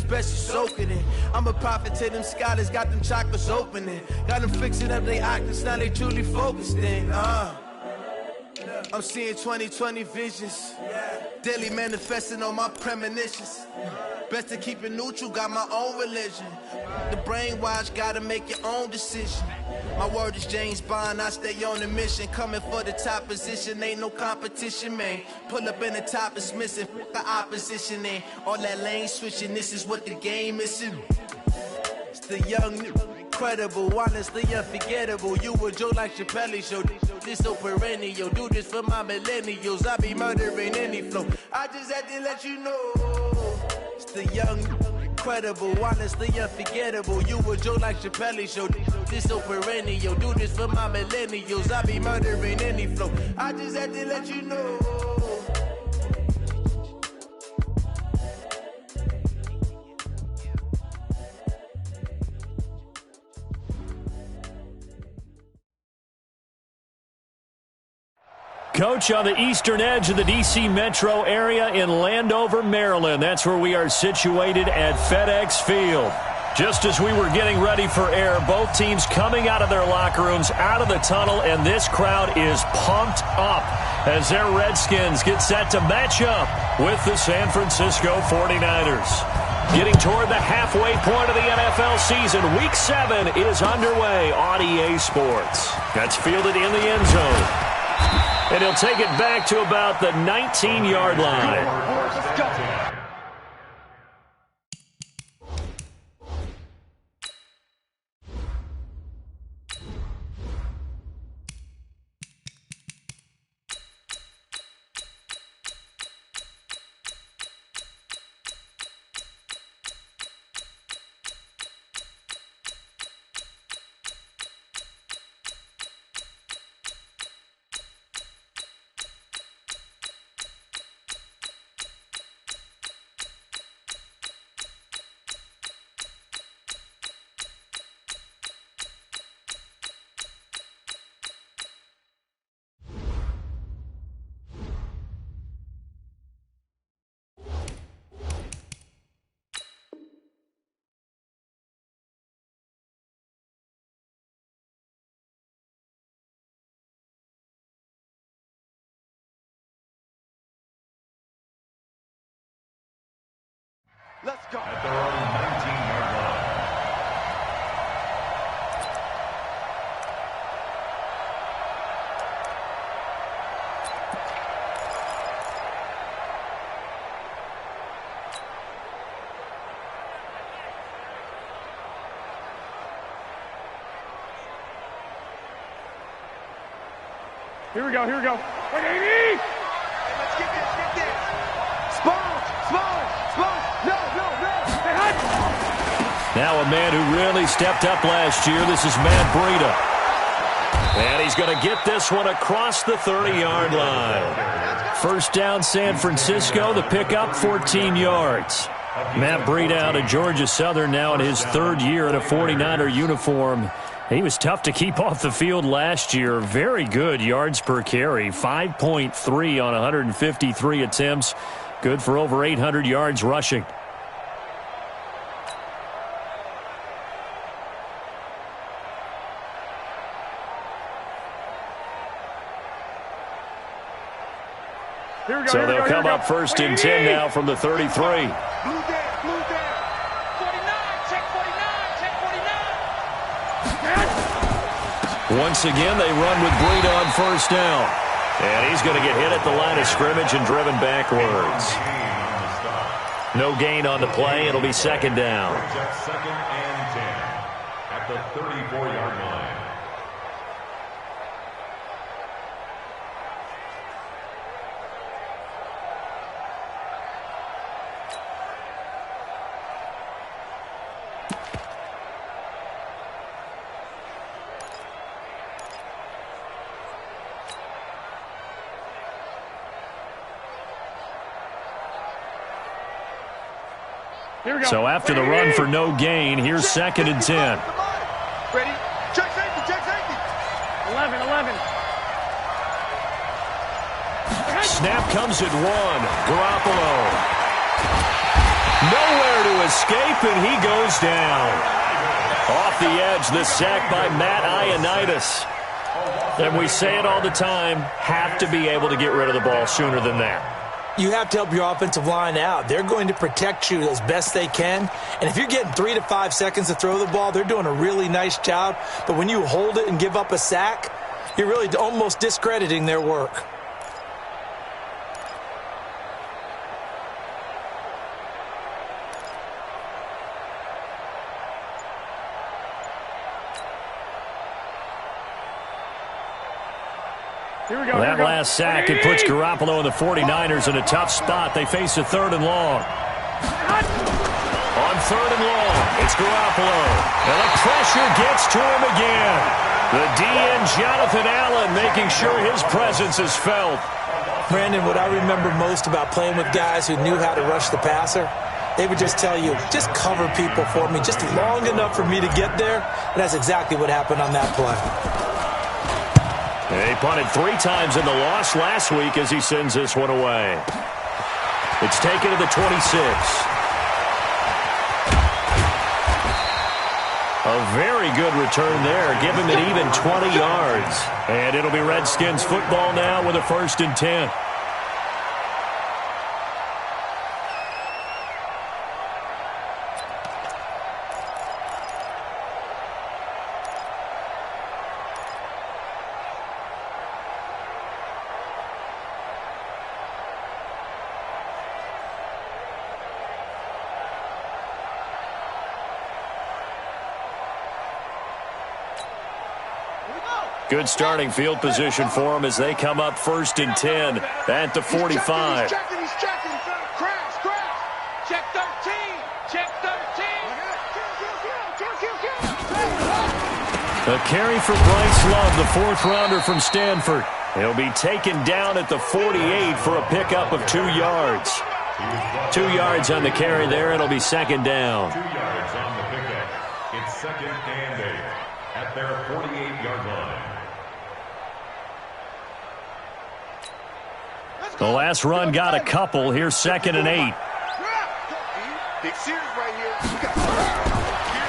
best you soak it in. I'm a prophet to them scholars, got them chakras opening. Got them fixing up they octaves, now they truly focused in. I'm seeing 2020 visions. Daily manifesting on my premonitions. Best to keep it neutral, got my own religion. The brainwash, gotta make your own decision. My word is James Bond, I stay on the mission. Coming for the top position, ain't no competition, man. Pull up in the top, it's missing, the opposition ain't. All that lane switching, this is what the game is. It's the young, incredible, honestly unforgettable. You a Joe like Chappelle show. This so perennial, do this for my millennials. I be murdering any flow. I just had to let you know. It's the young, incredible, honestly unforgettable. You a Joe like Chappelle show. This so perennial, do this for my millennials. I be murdering any flow. I just had to let you know. Coach, on the eastern edge of the D.C. metro area in Landover, Maryland. That's where we are situated at FedEx Field. Just as we were getting ready for air, both teams coming out of their locker rooms, out of the tunnel, and this crowd is pumped up as their Redskins get set to match up with the San Francisco 49ers. Getting toward the halfway point of the NFL season, Week 7 is underway on EA Sports. That's fielded in the end zone. And he'll take it back to about the 19-yard line. Let's go. Let's go. At their own 19-yard line. Here we go, here we go. Hey, Davey! Let's get this. Small. No. Now a man who really stepped up last year. This is Matt Breida. And he's going to get this one across the 30-yard line. First down, San Francisco. The pickup, 14 yards. Matt Breida out of Georgia Southern now in his third year in a 49er uniform. He was tough to keep off the field last year. Very good yards per carry. 5.3 on 153 attempts. Good for over 800 yards rushing. So they'll come up first and 10 now from the 33. Blue there. 49, check 49. Once again, they run with Breida on first down. And he's going to get hit at the line of scrimmage and driven backwards. No gain on the play. It'll be second down. Second and 10 at the 34-yard line. So after the run for no gain, here's second and 10. Ready? Check safety. 11. Snap comes at one. Garoppolo. Nowhere to escape. and he goes down. Off the edge, the sack by Matt Ioannidis. And we say it all the time, have to be able to get rid of the ball sooner than that. You have to help your offensive line out. They're going to protect you as best they can. And if you're getting 3 to 5 seconds to throw the ball, they're doing a really nice job. But when you hold it and give up a sack, you're really almost discrediting their work. Here we go. That last sack, it puts Garoppolo and the 49ers in a tough spot. They face a 3rd and long. On 3rd and long, it's Garoppolo. And the pressure gets to him again. The DN, Jonathan Allen, making sure his presence is felt. Brandon, what I remember most about playing with guys who knew how to rush the passer, they would just tell you, just cover people for me, just long enough for me to get there. And that's exactly what happened on that play. They punted 3 times in the loss last week as he sends this one away. It's taken to the 26. A very good return there. Give him an even 20 yards. And it'll be Redskins football now with a 1st and 10. Good starting field position for them as they come up 1st and 10 at the 45. He's checking. Crash. Check 13. Check 13. A carry for Bryce Love, the 4th rounder from Stanford. He'll be taken down at the 48 for a pickup of 2 yards. 2 yards on the carry there. It'll be 2nd down. 2 yards on the pickup. It's 2nd and 8 at their 48-yard line. The last run got a couple. Here's 2nd and 8. Big series right here.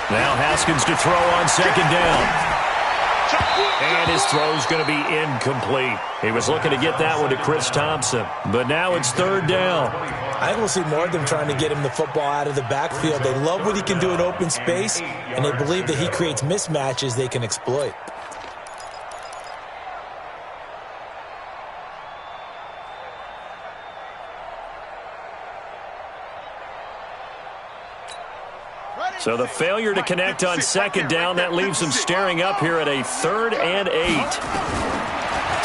Now Haskins to throw on 2nd down. And his throw's going to be incomplete. He was looking to get that one to Chris Thompson. But now it's 3rd down. I think we'll see more of them trying to get him the football out of the backfield. They love what he can do in open space, and they believe that he creates mismatches they can exploit. So the failure to connect on 2nd down, that leaves them staring up here at a 3rd and 8.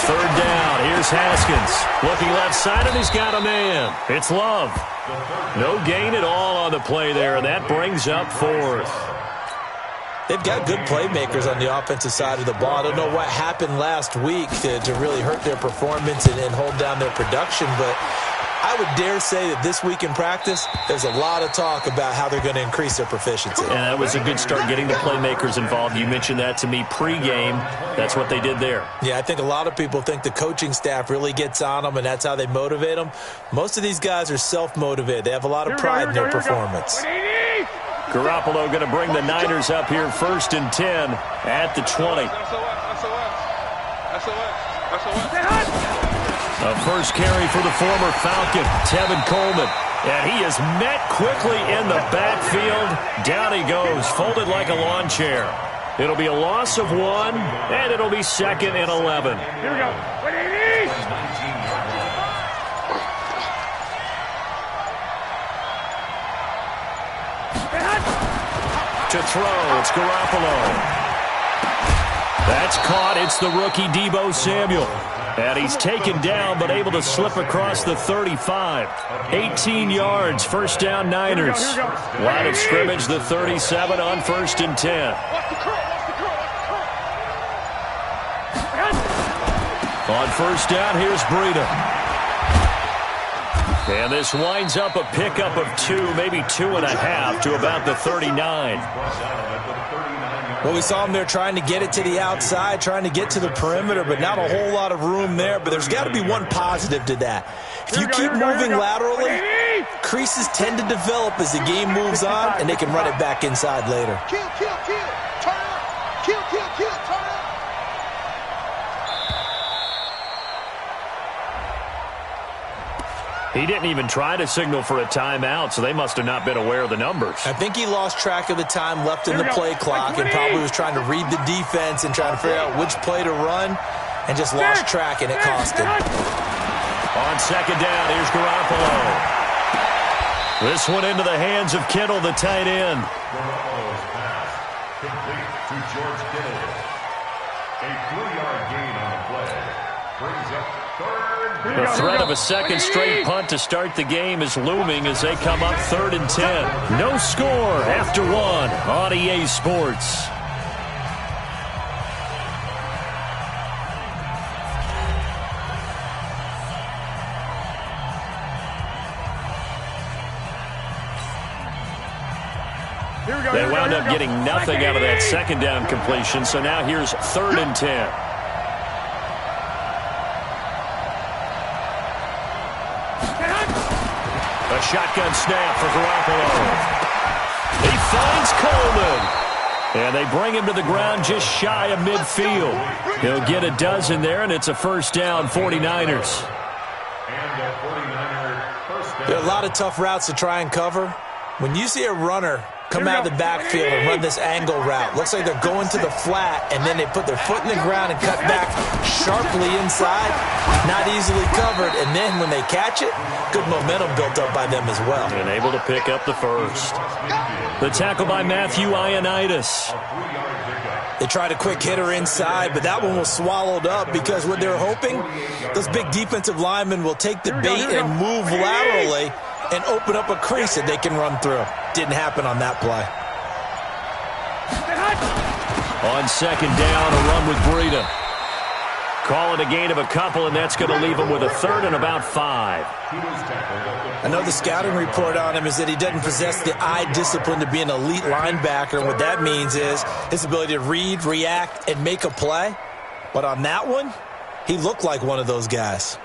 3rd down, here's Haskins. Looking left side, and he's got a man. It's Love. No gain at all on the play there, and that brings up 4th. They've got good playmakers on the offensive side of the ball. I don't know what happened last week to really hurt their performance and hold down their production, but I would dare say that this week in practice, there's a lot of talk about how they're going to increase their proficiency. And that was a good start, getting the playmakers involved. You mentioned that to me pregame. That's what they did there. Yeah, I think a lot of people think the coaching staff really gets on them, and that's how they motivate them. Most of these guys are self-motivated. They have a lot of pride in their performance. Garoppolo going to bring the Niners up here 1st and 10 at the 20. A first carry for the former Falcon, Tevin Coleman. And he is met quickly in the backfield. Down he goes, folded like a lawn chair. It'll be a loss of 1, and it'll be 2nd and 11. Here we go. 180. To throw, it's Garoppolo. That's caught. It's the rookie Deebo Samuel. And he's taken down, but able to slip across the 35. 18 yards, 1st down Niners. Line of scrimmage, the 37 on 1st and 10. On 1st down, here's Breida. And this winds up a pickup of 2, maybe 2.5 to about the 39. Well, we saw him there trying to get it to the outside, trying to get to the perimeter, but not a whole lot of room there. But there's got to be one positive to that. If you keep moving laterally, creases tend to develop as the game moves on, and they can run it back inside later. Kill, kill, kill. Turn up. Kill, kill, kill. Turn up. He didn't even try to signal for a timeout, so they must have not been aware of the numbers. I think he lost track of the time left in the play clock and probably was trying to read the defense and trying to figure out which play to run and just lost track, and it cost him. On second down, here's Garoppolo. This one into the hands of Kittle, the tight end. Garoppolo's pass complete to George Kittle. A 3-yard gain on the play brings up third. The threat of a second straight punt to start the game is looming as they come up 3rd and 10. No score after 1 on EA Sports. They wound up getting nothing out of that second down completion, so now here's 3rd and 10. A shotgun snap for Garoppolo. He finds Coleman. And they bring him to the ground just shy of midfield. He'll get a dozen there, and it's a first down, 49ers. There are a lot of tough routes to try and cover. When you see a runner come out of the backfield and run this angle route, looks like they're going to the flat, and then they put their foot in the ground and cut back sharply inside, not easily covered, and then when they catch it, good momentum built up by them as well. And able to pick up the first. The tackle by Matthew Ioannidis. They tried a quick hitter inside, but that one was swallowed up because what they're hoping, those big defensive linemen will take the bait and move laterally and open up a crease that they can run through. Didn't happen on that play. On second down, a run with Breida. Call it a gain of a couple, and that's going to leave him with a 3rd and about 5. I know the scouting report on him is that he doesn't possess the eye discipline to be an elite linebacker, and what that means is his ability to read, react, and make a play. But on that one, he looked like one of those guys.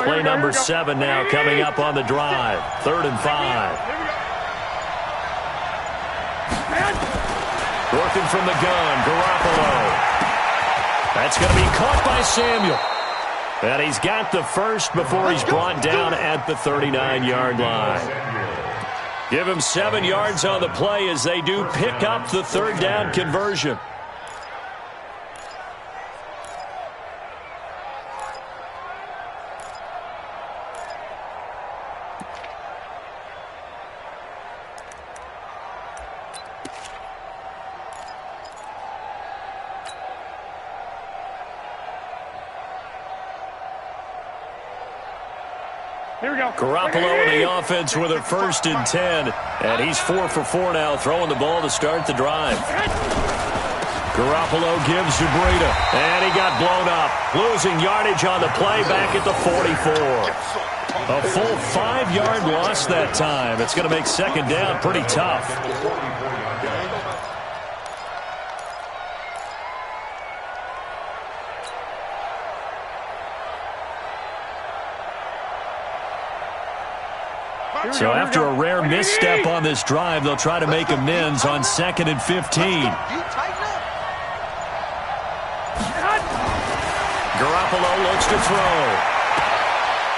Play number 7 now coming up on the drive. 3rd and 5. Working from the gun, Garoppolo. That's going to be caught by Samuel. And he's got the first before he's brought down at the 39-yard line. Give him 7 yards on the play as they do pick up the 3rd down conversion. Garoppolo in the offense with a 1st and 10. And he's 4 for 4 now, throwing the ball to start the drive. Garoppolo gives to Breida. And he got blown up. Losing yardage on the play back at the 44. A full 5-yard loss that time. It's going to make second down pretty tough. So after a rare misstep on this drive, they'll try to make amends on 2nd and 15. Garoppolo looks to throw.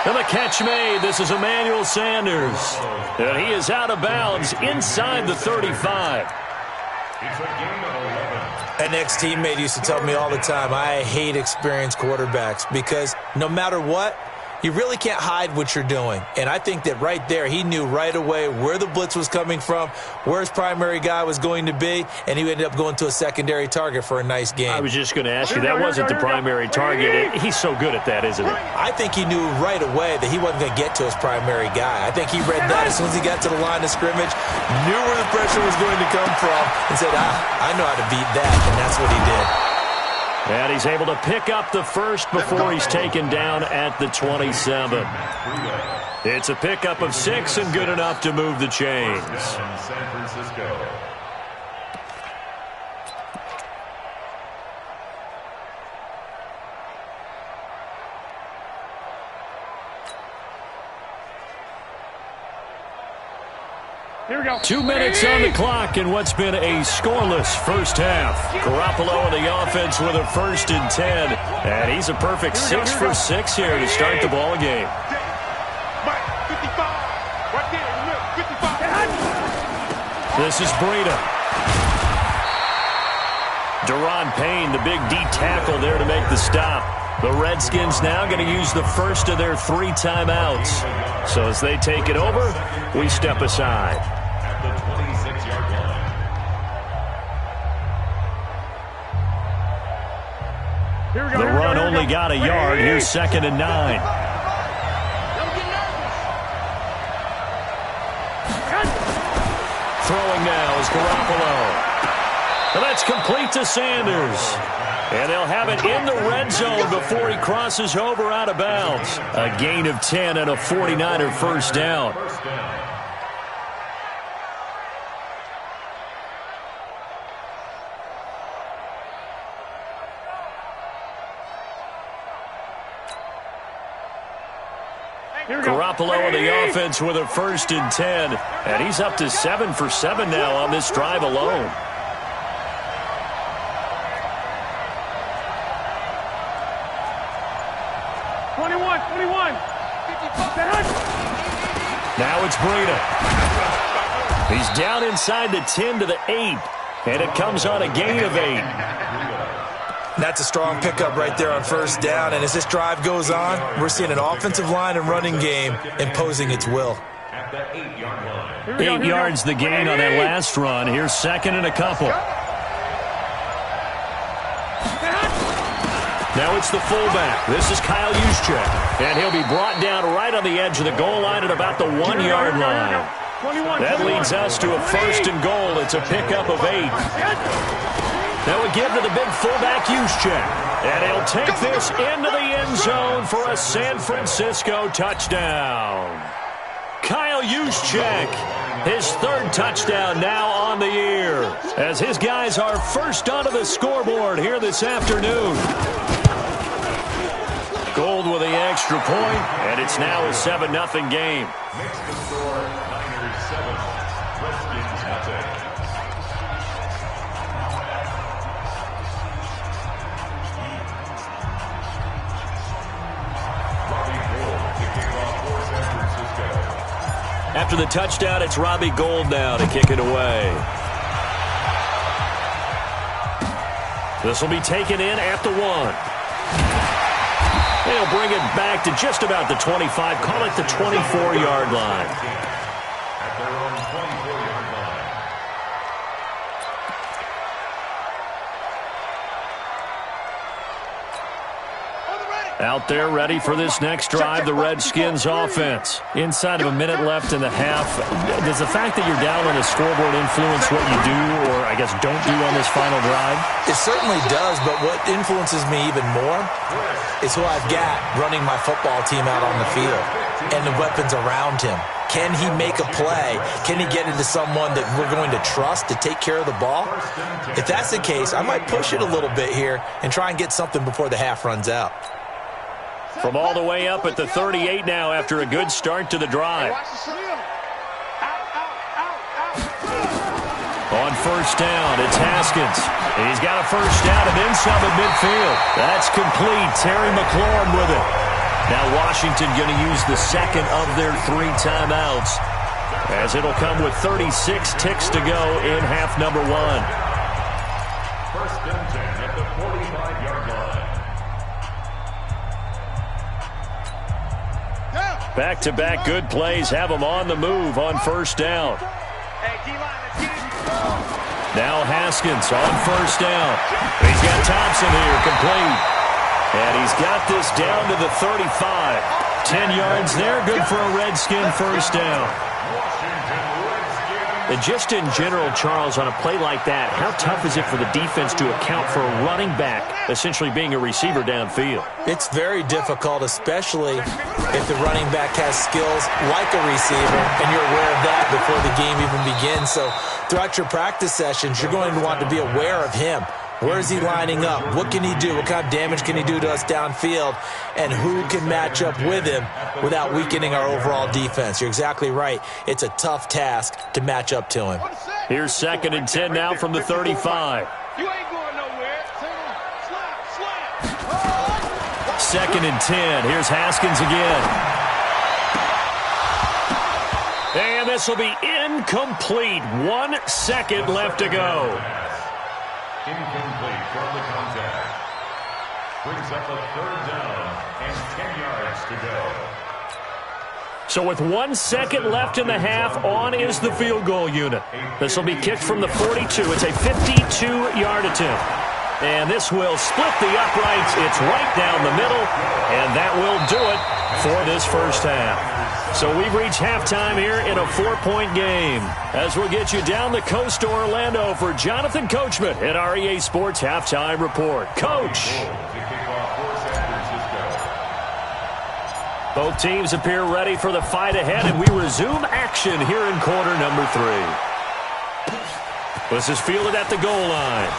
And the catch made. This is Emmanuel Sanders. And he is out of bounds inside the 35. It's a gain of 11. An ex-teammate used to tell me all the time, I hate experienced quarterbacks because no matter what, you really can't hide what you're doing. And I think that right there, he knew right away where the blitz was coming from, where his primary guy was going to be, and he ended up going to a secondary target for a nice game. I was just going to ask you, that wasn't the primary target. He's so good at that, isn't he? I think he knew right away that he wasn't going to get to his primary guy. I think he read that as soon as he got to the line of scrimmage, knew where the pressure was going to come from, and said, I know how to beat that, and that's what he did. And he's able to pick up the first before he's taken down at the 27. It's a pickup of 6 and good enough to move the chains. San Francisco. Here we go. 2 minutes on the clock in what's been a scoreless first half. Garoppolo in the offense with a 1st and 10. And he's a perfect 6 for 6 here to start the ball game. 55. Right there. Look, 55. This is Breida. Deron Payne, the big D tackle there to make the stop. The Redskins now going to use the first of their 3 timeouts. So as they take it over, we step aside. At the 26-yard line. The run only got a yard. Here's 2nd and 9. Throwing now is Garoppolo. And that's complete to Sanders. And they'll have it in the red zone before he crosses over out of bounds. A gain of 10 and a 49er first down. Garoppolo in the offense with a 1st and 10. And he's up to 7 for 7 now on this drive alone. Now it's Breida. He's down inside the 10 to the 8. And it comes on a gain of 8. That's a strong pickup right there on first down. And as this drive goes on, we're seeing an offensive line and running game imposing its will. At the 8-yard line. 8 yards the gain on that last run. Here's 2nd and a couple. Now it's the fullback. This is Kyle Juszczyk. And he'll be brought down right on the edge of the goal line at about the 1-yard line. That leads us to a 1st and goal. It's a pickup of 8. That would give to the big fullback Juszczyk. And he'll take this into the end zone for a San Francisco touchdown. Kyle Juszczyk, his 3rd touchdown now on the year, as his guys are first onto the scoreboard here this afternoon. Gold with the extra point, and it's now a 7-0 game. Makes the score Niners 7, Redskins nothing. Robbie Gould to kick off for San Francisco. After the touchdown, it's Robbie Gould now to kick it away. This will be taken in at the 1. They'll bring it back to just about the 25, call it the 24-yard line. At their own 24-yard line. Out there ready for this next drive, the Redskins offense. Inside of a minute left in the half. Does the fact that you're down on the scoreboard influence what you do or, I guess, don't do on this final drive? It certainly does, but what influences me even more is who I've got running my football team out on the field and the weapons around him. Can he make a play? Can he get into someone that we're going to trust to take care of the ball? If that's the case, I might push it a little bit here and try and get something before the half runs out. From all the way up at the 38 now after a good start to the drive. On first down, it's Haskins. He's got a first down and then some at midfield. That's complete. Terry McLaurin with it. Now Washington going to use the 2nd of their 3 timeouts, as it'll come with 36 ticks to go in half number 1. First and 10 at the 45-yard line. Back-to-back good plays have them on the move on first down. Now Haskins on first down. He's got Thompson here, complete. And he's got this down to the 35. 10 yards there, good for a Redskin first down. Washington Redskins And just in general, Charles, on a play like that, how tough is it for the defense to account for a running back essentially being a receiver downfield? It's very difficult, especially if the running back has skills like a receiver, and you're aware of that before the game even begins. So throughout your practice sessions, you're going to want to be aware of him. Where is he lining up? What can he do? What kind of damage can he do to us downfield? And who can match up with him without weakening our overall defense? You're exactly right. It's a tough task to match up to him. Here's 2nd and 10 now from the 35. You ain't going nowhere. Slap. 2nd and 10. Here's Haskins again. And this will be incomplete. 1 second left to go. Incomplete from the contact. Brings up a 3rd down and 10 yards to go. So with 1 second left in the half, on is the field goal unit. This will be kicked from the 42. It's a 52-yard attempt. And this will split the uprights. It's right down the middle. And that will do it for this first half. So we've reached halftime here in a 4-point game. As we'll get you down the coast to Orlando for Jonathan Coachman at our EA Sports Halftime Report. Coach! Both teams appear ready for the fight ahead, and we resume action here in quarter number 3. This is fielded at the goal line.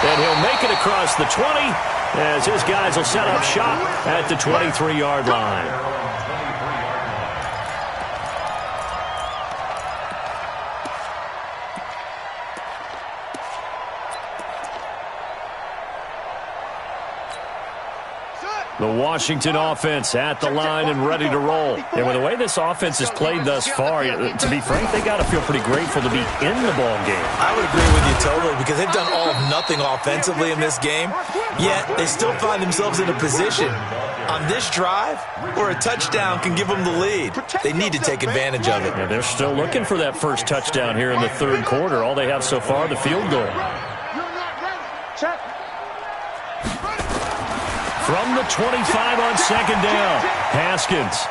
And he'll make it across the 20 as his guys will set up shop at the 23-yard line. The Washington offense at the line and ready to roll. And with the way this offense has played thus far, to be frank, they got to feel pretty grateful to be in the ball game. I would agree with you totally, because they've done all of nothing offensively in this game, yet they still find themselves in a position on this drive where a touchdown can give them the lead. They need to take advantage of it. Yeah, they're still looking for that first touchdown here in the 3rd quarter. All they have so far, the field goal. From the 25 on 2nd down, Haskins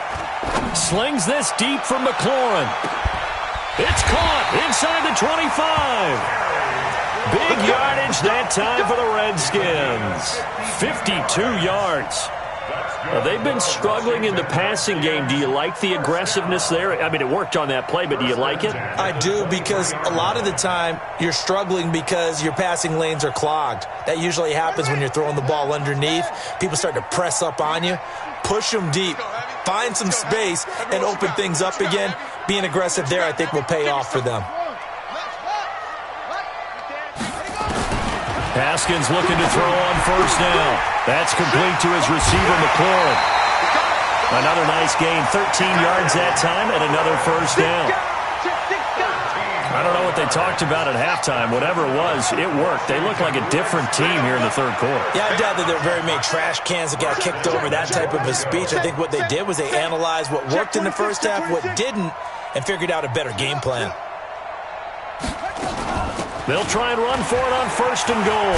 slings this deep from McLaurin. It's caught inside the 25. Big yardage that time for the Redskins. 52 yards. They've been struggling in the passing game. Do you like the aggressiveness there? I mean, it worked on that play, but do you like it? I do, because a lot of the time you're struggling because your passing lanes are clogged. That usually happens when you're throwing the ball underneath. People start to press up on you. Push them deep. Find some space and open things up again. Being aggressive there, I think, will pay off for them. Haskins looking to throw on 1st down. That's complete to his receiver, McLaurin. Another nice gain, 13 yards that time, and another 1st down. I don't know what they talked about at halftime. Whatever it was, it worked. They look like a different team here in the 3rd quarter. Yeah, I doubt that there were very many trash cans that got kicked over, that type of a speech. I think what they did was they analyzed what worked in the first half, what didn't, and figured out a better game plan. They'll try and run for it on 1st and goal.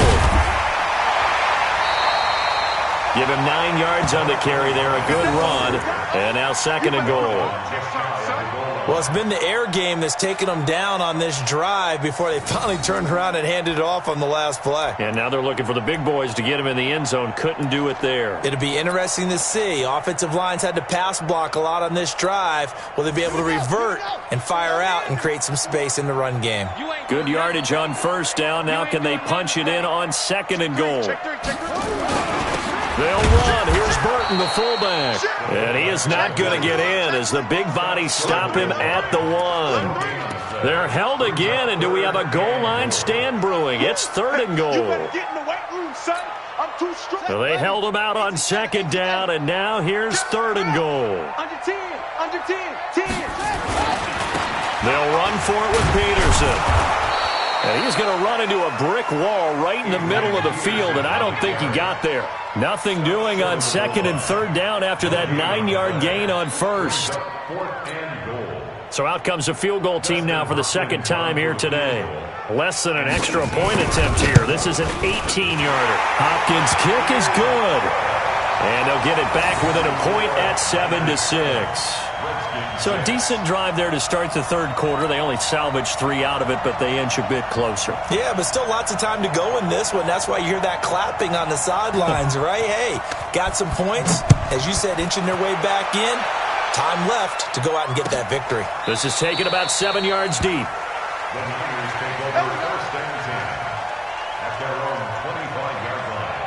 Give him 9 yards on the carry there. A good run. And now 2nd and goal. Well, it's been the air game that's taken them down on this drive before they finally turned around and handed it off on the last play. And now they're looking for the big boys to get him in the end zone. Couldn't do it there. It'll be interesting to see. Offensive lines had to pass block a lot on this drive. Will they be able to revert and fire out and create some space in the run game? Good yardage on 1st down. Now can they punch it in on 2nd and goal? They'll run. Here's Burton, the fullback. And he is not going to get in as the big bodies stop him at the 1. They're held again, and do we have a goal line stand brewing? It's 3rd and goal. So they held him out on 2nd down, and now here's 3rd and goal. Under 10, 10. They'll run for it with Peterson. And he's going to run into a brick wall right in the middle of the field, and I don't think he got there. Nothing doing on 2nd and 3rd down after that 9-yard gain on 1st. So out comes a field goal team now for the 2nd time here today. Less than an extra point attempt here. This is an 18-yarder. Hopkins' kick is good. And they'll get it back within a point at 7-6. So a decent drive there to start the third quarter. They only salvaged 3 out of it, but they inch a bit closer. Yeah, but still lots of time to go in this one. That's why you hear that clapping on the sidelines, right? Hey, got some points. As you said, inching their way back in. Time left to go out and get that victory. This is taken about 7 yards deep. The Niners take over first and 10 at their own 25-yard line.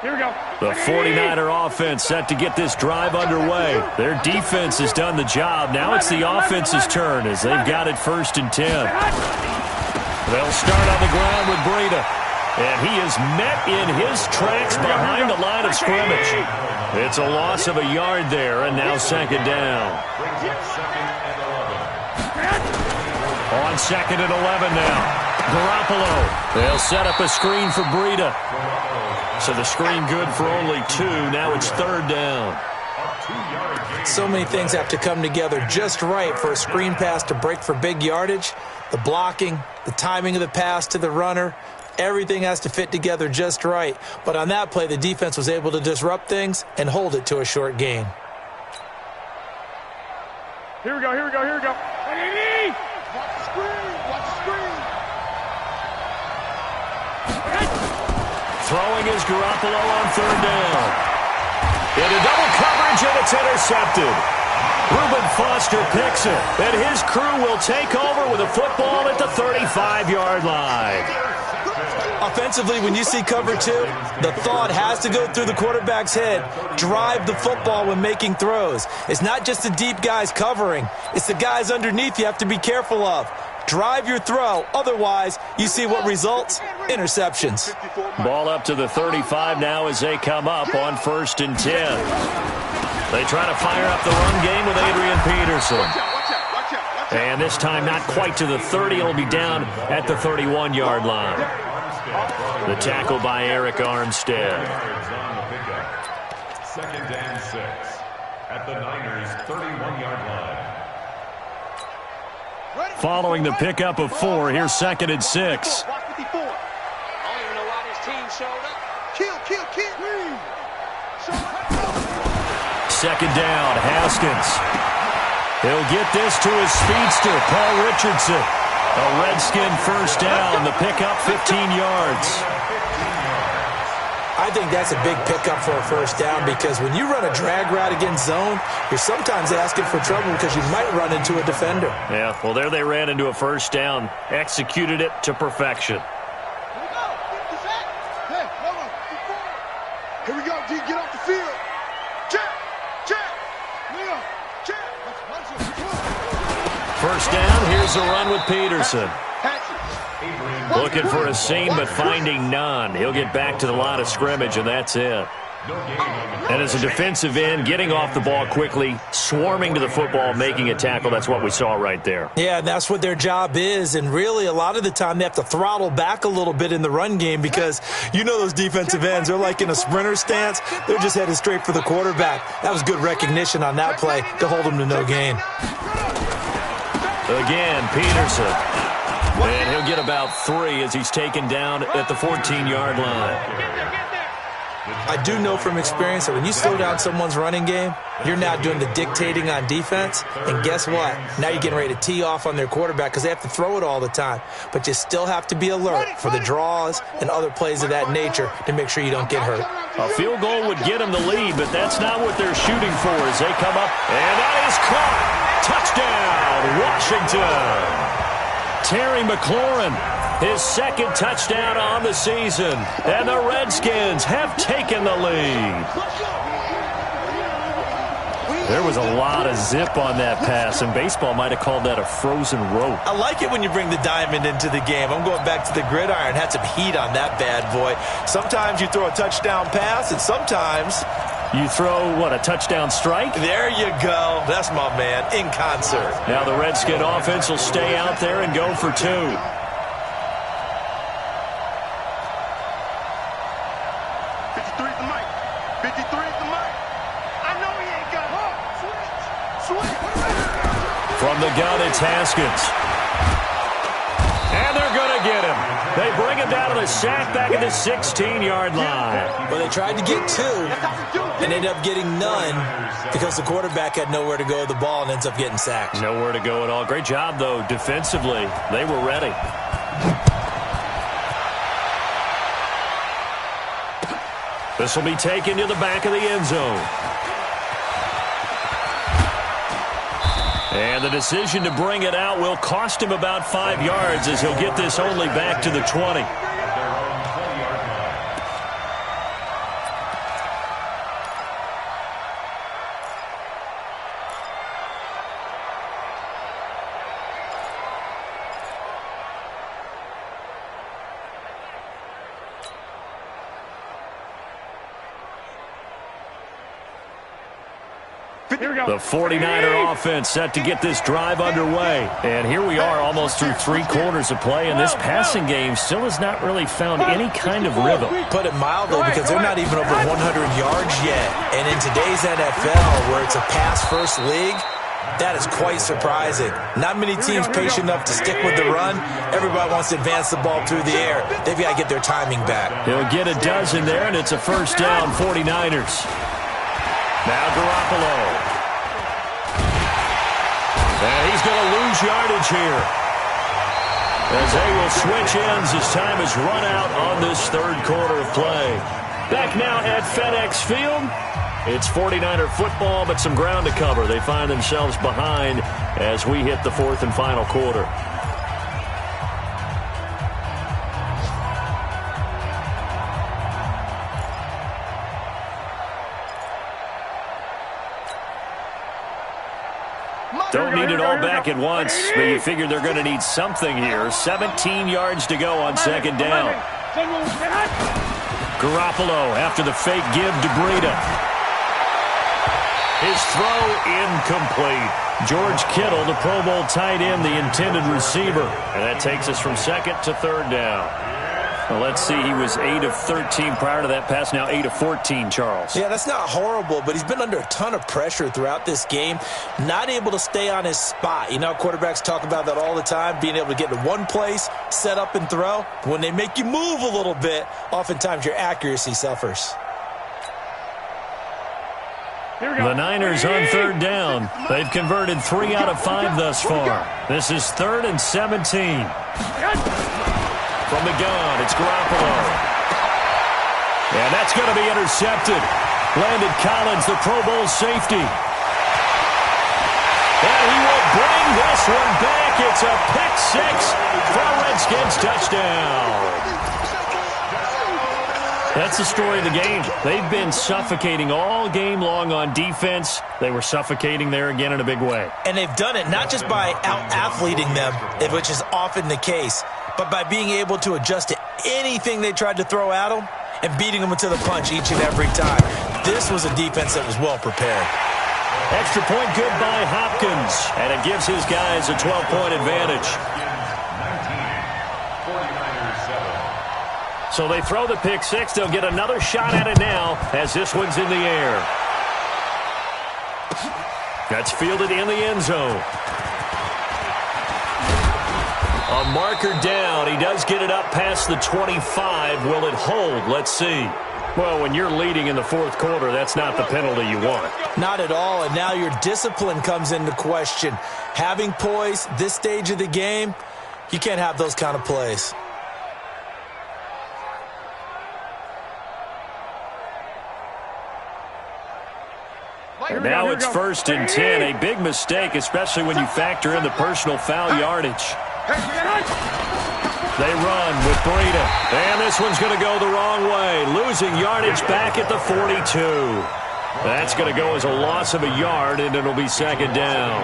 Here we go. The 49er offense set to get this drive underway. Their defense has done the job. Now it's the offense's turn as they've got it 1st and 10. They'll start on the ground with Breida. And he is met in his tracks behind the line of scrimmage. It's a loss of a yard there, and now 2nd down. On 2nd and 11 now. Garoppolo. They'll set up a screen for Breida. So the screen good for only 2. Now it's 3rd down. So many things have to come together just right for a screen pass to break for big yardage. The blocking, the timing of the pass to the runner, everything has to fit together just right. But on that play, the defense was able to disrupt things and hold it to a short gain. Here we go, here we go, here we go. Watch the screen, watch the screen. Throwing is Garoppolo on 3rd down. Into double coverage, and it's intercepted. Reuben Foster picks it, and his crew will take over with a football at the 35-yard line. Offensively, when you see cover 2, the thought has to go through the quarterback's head. Drive the football when making throws. It's not just the deep guys covering. It's the guys underneath you have to be careful of. Drive your throw. Otherwise, you see what results? Interceptions. Ball up to the 35 now as they come up on 1st and 10. They try to fire up the run game with Adrian Peterson. And this time not quite to the 30. It'll be down at the 31-yard line. The tackle by Eric Armstead. 2nd and 6 at the Niners' 31-yard line. Following the pickup of 4, here's 2nd and 6. I don't even know why this team showed up. Kill. 2nd down, Haskins. He'll get this to his speedster, Paul Richardson. A Redskin 1st down, the pickup 15 yards. I think that's a big pickup for a 1st down because when you run a drag route against zone, you're sometimes asking for trouble because you might run into a defender. Yeah, well, there they ran into a 1st down, executed it to perfection. Here we go, D. Get off the field. Check. 1st down, here's a run with Peterson. Looking for a seam, but finding none. He'll get back to the line of scrimmage, and that's it. And as a defensive end, getting off the ball quickly, swarming to the football, making a tackle, that's what we saw right there. Yeah, and that's what their job is, and really a lot of the time they have to throttle back a little bit in the run game because you know those defensive ends, they're like in a sprinter stance. They're just headed straight for the quarterback. That was good recognition on that play to hold them to no gain. Again, Peterson. And he'll get about 3 as he's taken down at the 14-yard line. I do know from experience that when you slow down someone's running game, you're now doing the dictating on defense. And guess what? Now you're getting ready to tee off on their quarterback because they have to throw it all the time. But you still have to be alert for the draws and other plays of that nature to make sure you don't get hurt. A field goal would get them the lead, but that's not what they're shooting for as they come up. And that is caught. Touchdown, Washington. Terry McLaurin, his 2nd touchdown on the season. And the Redskins have taken the lead. There was a lot of zip on that pass, and baseball might have called that a frozen rope. I like it when you bring the diamond into the game. I'm going back to the gridiron. Had some heat on that bad boy. Sometimes you throw a touchdown pass, and sometimes you throw, what, a touchdown strike? There you go. That's my man, in concert. Now the Redskin offense will stay out there and go for 2. 53 at the mic. From the gun, it's Haskins. And they're going to get him. They bring him down to the sack back at the 16-yard line. Well, they tried to get 2 and ended up getting none because the quarterback had nowhere to go with the ball and ends up getting sacked. Nowhere to go at all. Great job, though, defensively. They were ready. This will be taken to the back of the end zone. And the decision to bring it out will cost him about 5 yards as he'll get this only back to the 20. The 49er offense set to get this drive underway. And here we are almost through 3 quarters of play, and this passing game still has not really found any kind of rhythm. Put it mildly, because they're not even over 100 yards yet. And in today's NFL, where it's a pass-first league, that is quite surprising. Not many teams patient enough to stick with the run. Everybody wants to advance the ball through the air. They've got to get their timing back. He'll get a dozen there, and it's a first down, 49ers. Now Garoppolo. And he's going to lose yardage here, as they will switch ends as time has run out on this third quarter of play. Back now at FedEx Field. It's 49er football, but some ground to cover. They find themselves behind as we hit the fourth and final quarter. Don't need it all back at once, but you figure they're going to need something here. 17 yards to go on second down. Garoppolo after the fake give to Breida. His throw incomplete. George Kittle, the Pro Bowl tight end, the intended receiver. And that takes us from second to third down. Well, let's see, he was 8 of 13 prior to that pass, now 8 of 14, Charles. Yeah, that's not horrible, but he's been under a ton of pressure throughout this game, not able to stay on his spot. You know, quarterbacks talk about that all the time, being able to get to one place, set up and throw. When they make you move a little bit, oftentimes your accuracy suffers. The Niners on third down. They've converted 3 out of 5 thus far. This is 3rd and 17. From the gun, it's Garoppolo. And that's going to be intercepted. Landon Collins, the Pro Bowl safety. And he will bring this one back. It's a pick 6 for a Redskins touchdown. That's the story of the game. They've been suffocating all game long on defense. They were suffocating there again in a big way. And they've done it not just by out-athleting them, which is often the case, but by being able to adjust to anything they tried to throw at them and beating them into the punch each and every time. This was a defense that was well prepared. Extra point good by Hopkins, and it gives his guys a 12-point advantage. 49ers 7. So they throw the pick 6. They'll get another shot at it now as this one's in the air. That's fielded in the end zone. A marker down. He does get it up past the 25. Will it hold? Let's see. Well, when you're leading in the fourth quarter, that's not the penalty you want. Not at all, and now your discipline comes into question. Having poise this stage of the game, you can't have those kind of plays. Now it's 1st and 10. A big mistake, especially when you factor in the personal foul yardage. They run with Breida. And this one's going to go the wrong way. Losing yardage back at the 42. That's going to go as a loss of a yard, and it'll be second down.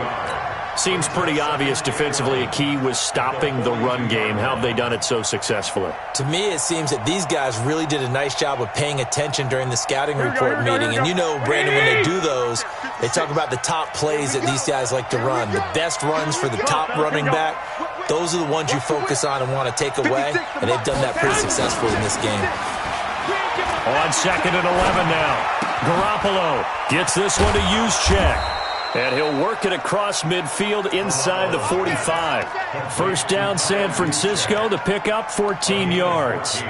Seems pretty obvious defensively a key was stopping the run game. How have they done it so successfully? To me, it seems that these guys really did a nice job of paying attention during the scouting report meeting. And you know, Brandon, when they do those, they talk about the top plays that these guys like to run. The best runs for the top running back, those are the ones you focus on and want to take away. And they've done that pretty successfully in this game. On 2nd and 11 now. Garoppolo gets this one to Juszczyk. And he'll work it across midfield inside the 45. First down, San Francisco. The pickup, 14 yards.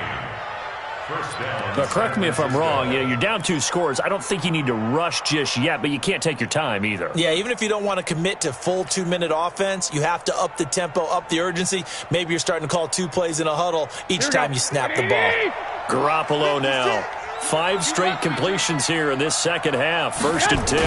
But correct me if I'm wrong. You're down 2 scores. I don't think you need to rush just yet, but you can't take your time either. Yeah, even if you don't want to commit to full 2-minute offense, you have to up the tempo, up the urgency. Maybe you're starting to call 2 plays in a huddle each time you snap the ball. Garoppolo now. 5 straight completions here in this second half. 1st and 10.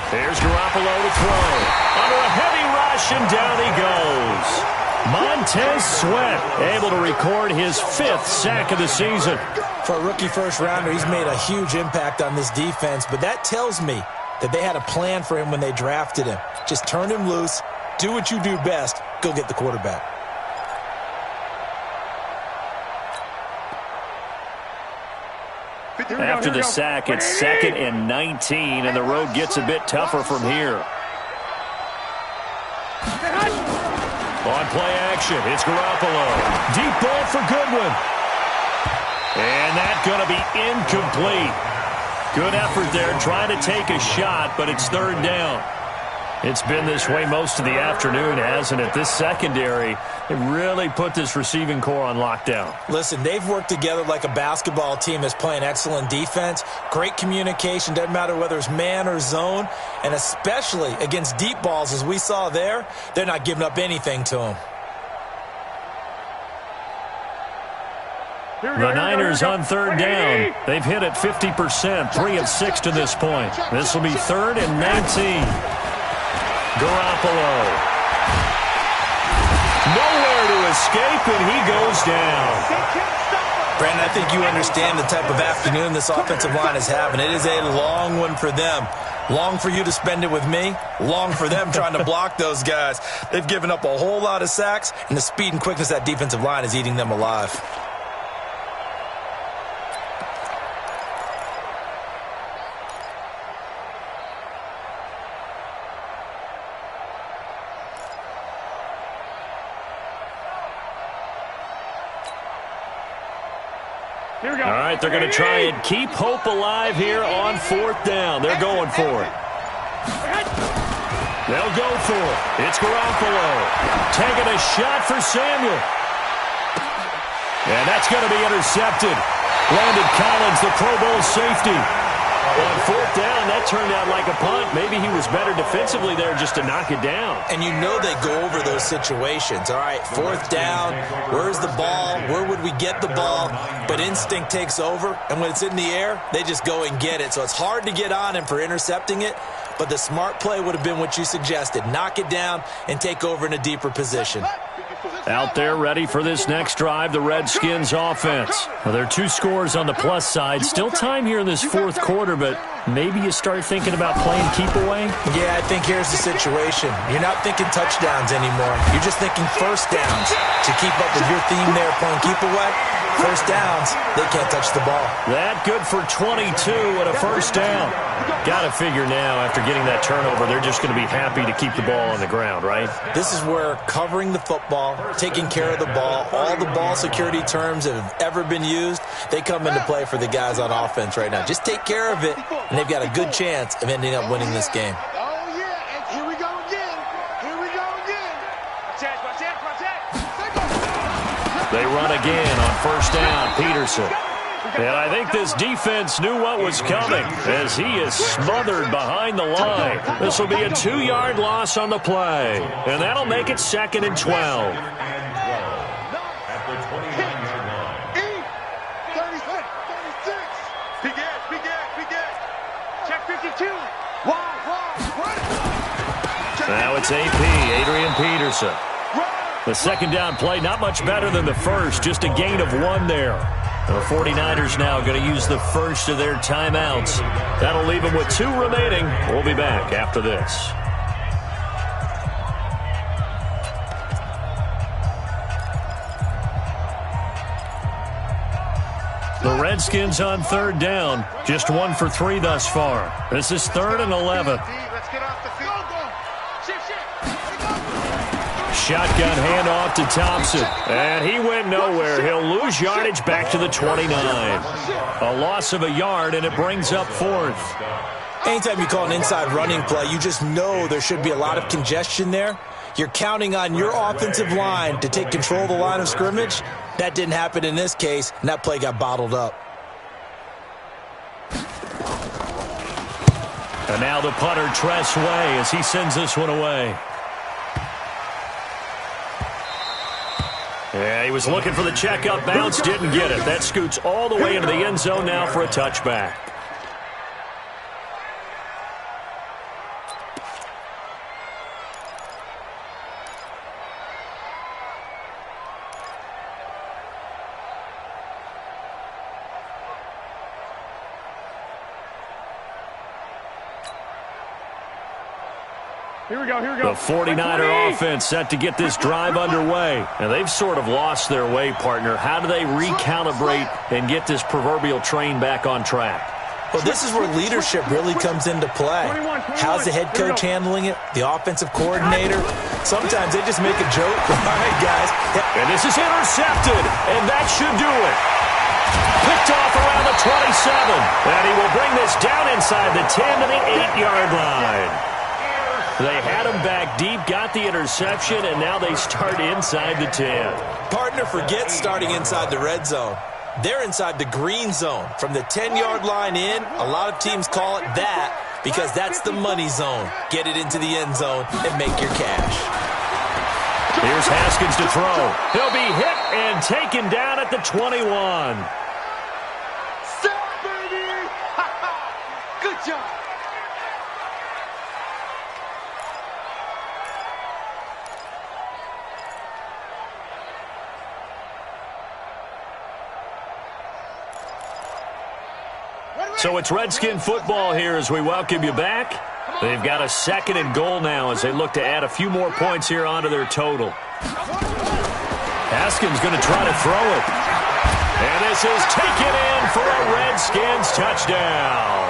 Here's Garoppolo to throw. Under a heavy rush, and down he goes. Montez Sweat able to record his 5th sack of the season. For a rookie first-rounder, he's made a huge impact on this defense, but that tells me that they had a plan for him when they drafted him. Just turn him loose, do what you do best, go get the quarterback. After the sack, it's 2nd and 19, and the road gets a bit tougher from here. On play action, it's Garoppolo. Deep ball for Goodwin. And that's going to be incomplete. Good effort there, trying to take a shot, but it's 3rd down. It's been this way most of the afternoon, hasn't it? This secondary, they really put this receiving core on lockdown. Listen, they've worked together like a basketball team that's playing excellent defense. Great communication, doesn't matter whether it's man or zone. And especially against deep balls, as we saw there, they're not giving up anything to them. The Niners on 3rd down. They've hit it 50%, 3 of 6 to this point. This will be 3rd and 19. Garoppolo. Nowhere to escape, and he goes down. Brandon, I think you understand the type of afternoon this offensive line is having. It is a long one for them. Long for you to spend it with me. Long for them trying to block those guys. They've given up a whole lot of sacks, and the speed and quickness of that defensive line is eating them alive. All right, they're going to try and keep hope alive here on 4th down. They're going for it. They'll go for it. It's Garoppolo. Taking a shot for Samuel. And that's going to be intercepted. Landon Collins, the Pro Bowl safety. On 4th down, that turned out like a punt. Maybe he was better defensively there just to knock it down. And you know they go over those situations. All right, 4th down, where's the ball? Where would we get the ball? But instinct takes over, and when it's in the air, they just go and get it. So it's hard to get on him for intercepting it, but the smart play would have been what you suggested. Knock it down and take over in a deeper position. Out there ready for this next drive, the Redskins offense. Well, there are 2 scores on the plus side. Still time here in this 4th quarter, but maybe you start thinking about playing keep away? Yeah, I think here's the situation. You're not thinking touchdowns anymore. You're just thinking first downs. To keep up with your theme there, playing keep away, first downs, they can't touch the ball. That good for 22 and a first down. Got to figure now, after getting that turnover, they're just going to be happy to keep the ball on the ground, right? This is where covering the football, taking care of the ball, all the ball security terms that have ever been used, they come into play for the guys on offense right now. Just take care of it, and they've got a good chance of ending up winning this game. Oh, yeah, and here we go again. Here we go again. They run again on first down, Peterson. And I think this defense knew what was coming as he is smothered behind the line. This will be a 2-yard loss on the play, and that'll make it 2nd and 12. At the 29-yard line. 36. Begin. Check 52. Now it's AP, Adrian Peterson. The second down play, not much better than the first, just a gain of 1 there. The 49ers now going to use the first of their timeouts. That'll leave them with 2 remaining. We'll be back after this. The Redskins on 3rd down, just 1 for 3 thus far. This is 3rd and 11. Let's get off the field. Shotgun handoff to Thompson, and he went nowhere. He'll lose yardage back to the 29. A loss of a yard, and it brings up 4th. Anytime you call an inside running play, you just know there should be a lot of congestion there. You're counting on your offensive line to take control of the line of scrimmage. That didn't happen in this case, and that play got bottled up. And now the punter, Tress Way, as he sends this one away. Yeah, he was looking for the checkup bounce, didn't get it. That scoots all the way into the end zone now for a touchback. Here we go, here we go. The 49er offense set to get this drive underway. And they've sort of lost their way, partner. How do they recalibrate and get this proverbial train back on track? Well, this is where leadership really comes into play. How's the head coach handling it? The offensive coordinator? Sometimes they just make a joke. All right, guys. And this is intercepted, and that should do it. Picked off around the 27. And he will bring this down inside the 10 to the 8-yard line. They had him back deep, got the interception, and now they start inside the 10. Partner, forget starting inside the red zone. They're inside the green zone. From the 10-yard line in, a lot of teams call it that because that's the money zone. Get it into the end zone and make your cash. Here's Haskins to throw. He'll be hit and taken down at the 21. Good job. So it's Redskin football here as we welcome you back. They've got a 2nd and goal now as they look to add a few more points here onto their total. Haskins going to try to throw it. And this is taken in for a Redskins touchdown.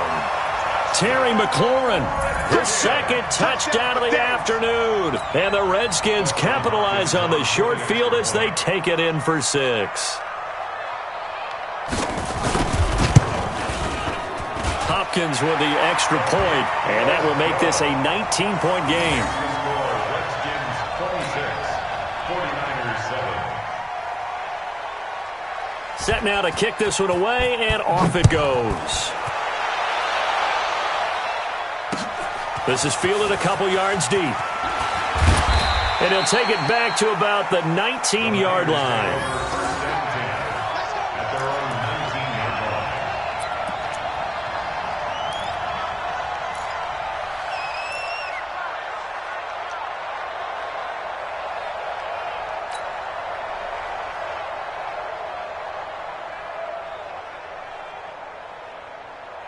Terry McLaurin, his 2nd touchdown of the afternoon. And the Redskins capitalize on the short field as they take it in for 6. Hopkins with the extra point, and that will make this a 19-point game. Redskins 26, 49ers 7. Set now to kick this one away, and off it goes. This is fielded a couple yards deep. And he'll take it back to about the 19-yard line.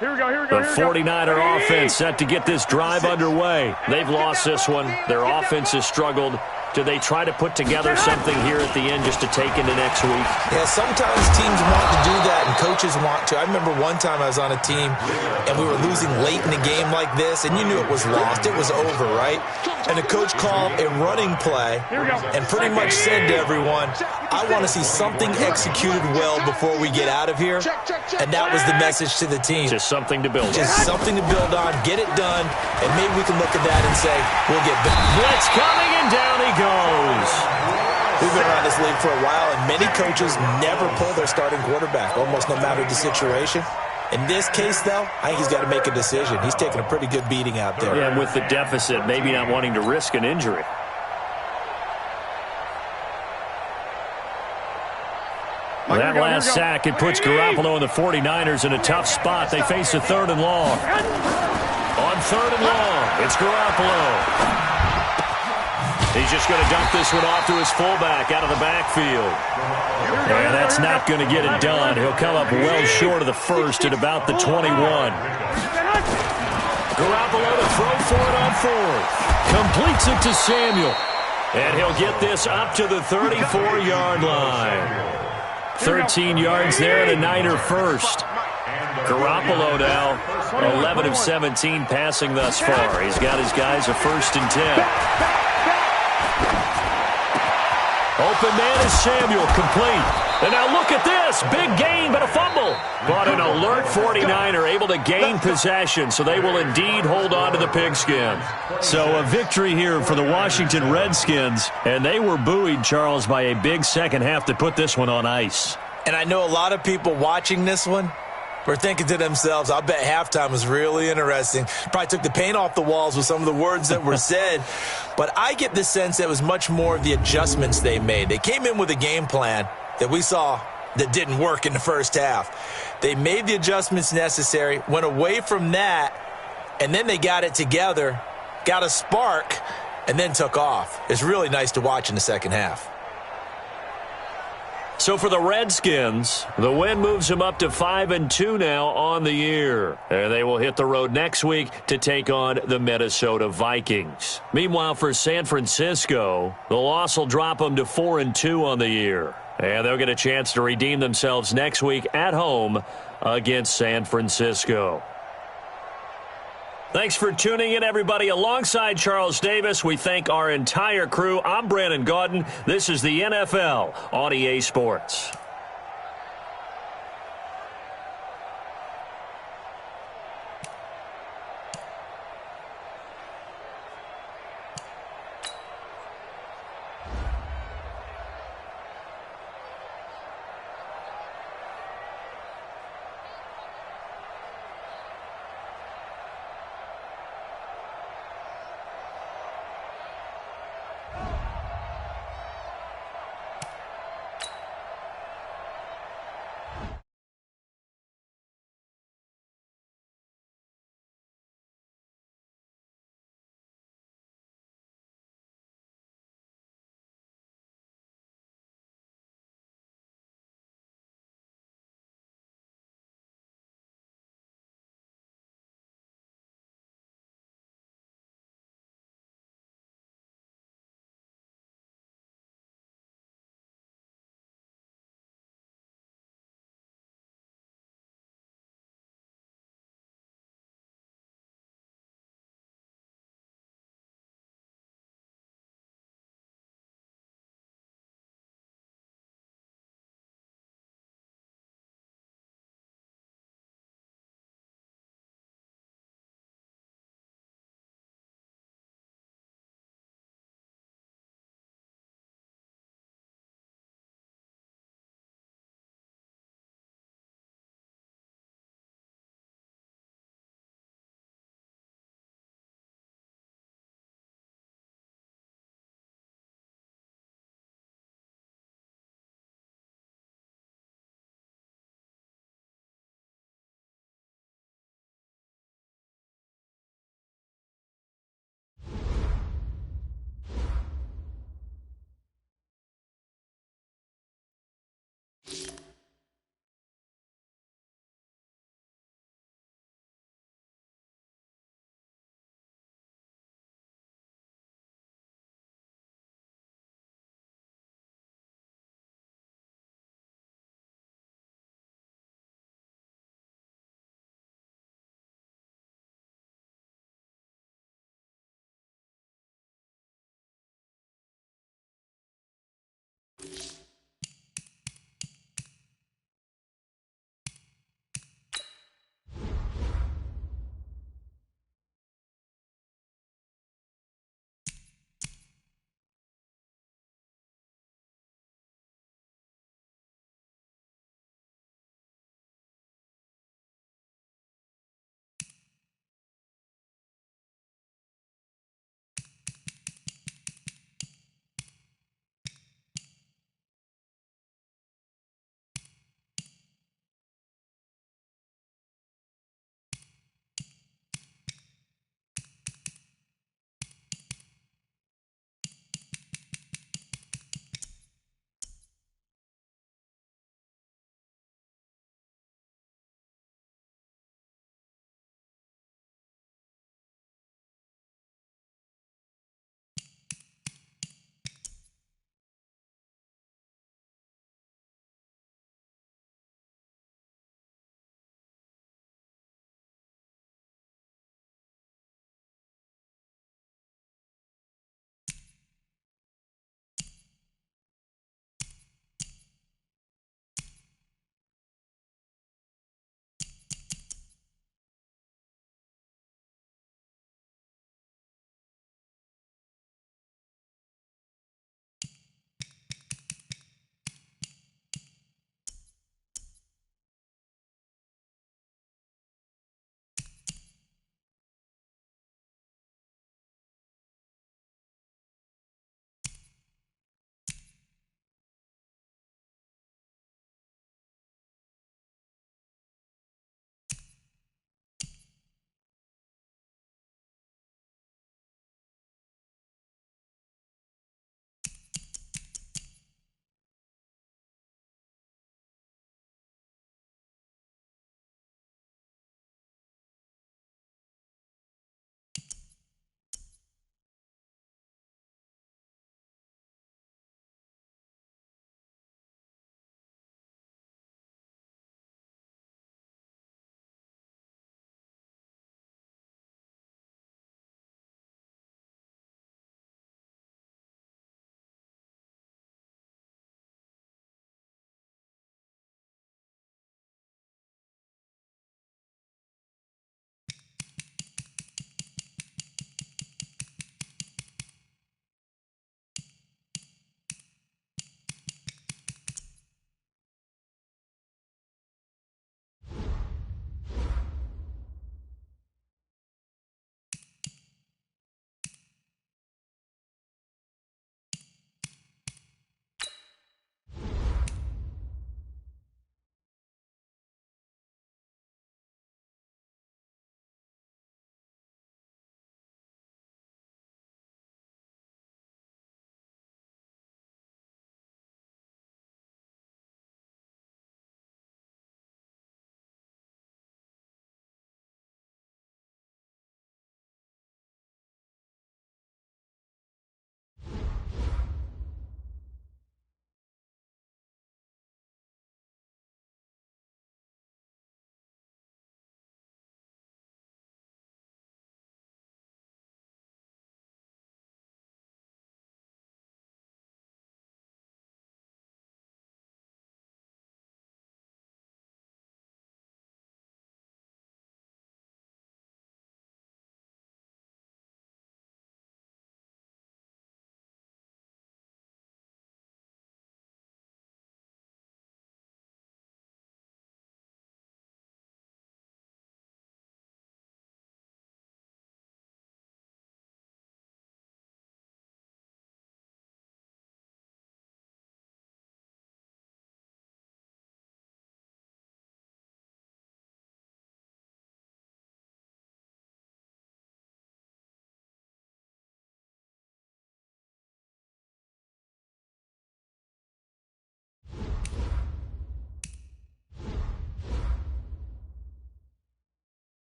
Here we go, here we go, The 49er offense set to get this drive underway. They've lost this one. Their offense has struggled. Do they try to put together something here at the end just to take into next week? Yeah, sometimes teams want to do that and coaches want to. I remember one time I was on a team and we were losing late in a game like this, and you knew it was lost. It was over, right? And the coach called a running play and pretty much said to everyone, I want to see something executed well before we get out of here. And that was the message to the team. Just something to build on. Just something to build on, get it done, and maybe we can look at that and say, we'll get better. Blitz coming, and down he goes. We've been around this league for a while, and many coaches never pull their starting quarterback, almost no matter the situation. In this case, though, I think he's got to make a decision. He's taking a pretty good beating out there. Yeah, and with the deficit, maybe not wanting to risk an injury. Well, that last sack, it puts Garoppolo and the 49ers in a tough spot. They face a 3rd and long. On 3rd and long, it's Garoppolo. He's just going to dump this one off to his fullback out of the backfield. And that's not going to get it done. He'll come up well short of the first at about the 21. Garoppolo to throw for it on 4th. Completes it to Samuel. And he'll get this up to the 34-yard line. 13 yards there and a Niner first. Garoppolo now 11 of 17 passing thus far. He's got his guys a 1st and 10. Open man is Samuel, complete. And now look at this. Big gain, but a fumble. But an alert 49er able to gain possession, so they will indeed hold on to the pigskin. So a victory here for the Washington Redskins. And they were buoyed, Charles, by a big second half to put this one on ice. And I know a lot of people watching this one were thinking to themselves, I'll bet halftime was really interesting. Probably took the paint off the walls with some of the words that were said. But I get the sense that it was much more of the adjustments they made. They came in with a game plan that we saw that didn't work in the first half. They made the adjustments necessary, went away from that, and then they got it together, got a spark, and then took off. It's really nice to watch in the second half. So for the Redskins, the win moves them up to 5-2 now on the year. And they will hit the road next week to take on the Minnesota Vikings. Meanwhile, for San Francisco, the loss will drop them to 4-2 on the year. And they'll get a chance to redeem themselves next week at home against San Francisco. Thanks for tuning in, everybody. Alongside Charles Davis, we thank our entire crew. I'm Brandon Gaudin. This is the NFL on EA Sports.